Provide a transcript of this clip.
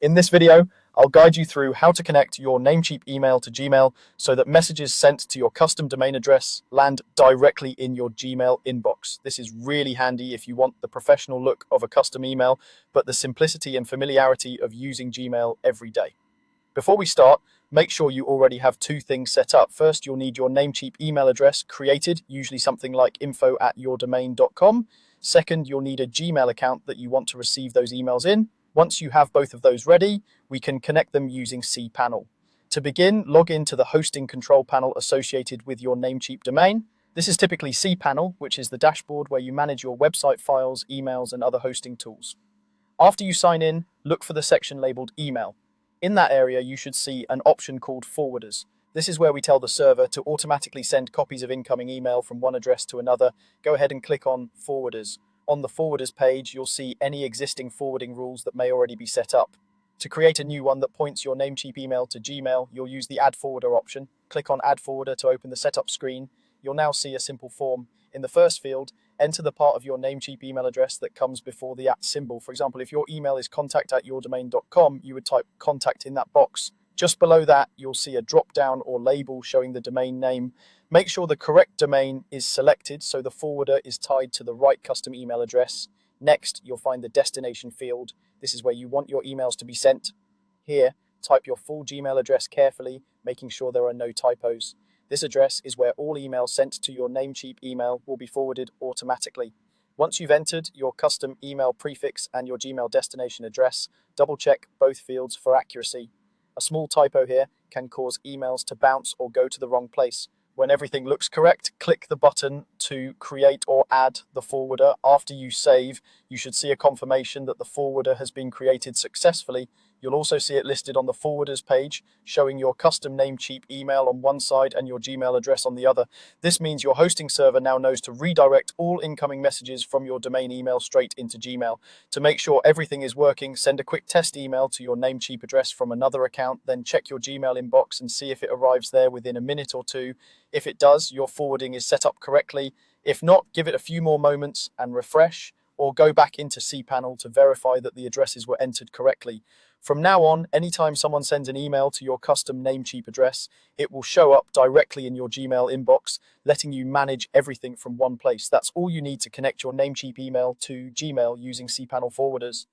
In this video, I'll guide you through how to connect your Namecheap email to Gmail so that messages sent to your custom domain address land directly in your Gmail inbox. This is really handy if you want the professional look of a custom email, but the simplicity and familiarity of using Gmail every day. Before we start, make sure you already have two things set up. First, you'll need your Namecheap email address created, usually something like info@yourdomain.com. Second, you'll need a Gmail account that you want to receive those emails in. Once you have both of those ready, we can connect them using cPanel. To begin, log into the hosting control panel associated with your Namecheap domain. This is typically cPanel, which is the dashboard where you manage your website files, emails, and other hosting tools. After you sign in, look for the section labeled Email. In that area, you should see an option called Forwarders. This is where we tell the server to automatically send copies of incoming email from one address to another. Go ahead and click on Forwarders. On the Forwarders page, you'll see any existing forwarding rules that may already be set up. To create a new one that points your Namecheap email to Gmail, you'll use the Add Forwarder option. Click on Add Forwarder to open the setup screen. You'll now see a simple form. In the first field, enter the part of your Namecheap email address that comes before the @ symbol. For example, if your email is contact@yourdomain.com, you would type contact in that box. Just below that, you'll see a drop-down or label showing the domain name. Make sure the correct domain is selected so the forwarder is tied to the right custom email address. Next, you'll find the destination field. This is where you want your emails to be sent. Here, type your full Gmail address carefully, making sure there are no typos. This address is where all emails sent to your Namecheap email will be forwarded automatically. Once you've entered your custom email prefix and your Gmail destination address, double-check both fields for accuracy. A small typo here can cause emails to bounce or go to the wrong place. When everything looks correct, click the button to create or add the forwarder. After you save, you should see a confirmation that the forwarder has been created successfully. You'll also see it listed on the forwarders page, showing your custom Namecheap email on one side and your Gmail address on the other. This means your hosting server now knows to redirect all incoming messages from your domain email straight into Gmail. To make sure everything is working, send a quick test email to your Namecheap address from another account, then check your Gmail inbox and see if it arrives there within a minute or two. If it does, your forwarding is set up correctly. If not, give it a few more moments and refresh, or go back into cPanel to verify that the addresses were entered correctly. From now on, anytime someone sends an email to your custom Namecheap address, it will show up directly in your Gmail inbox, letting you manage everything from one place. That's all you need to connect your Namecheap email to Gmail using cPanel forwarders.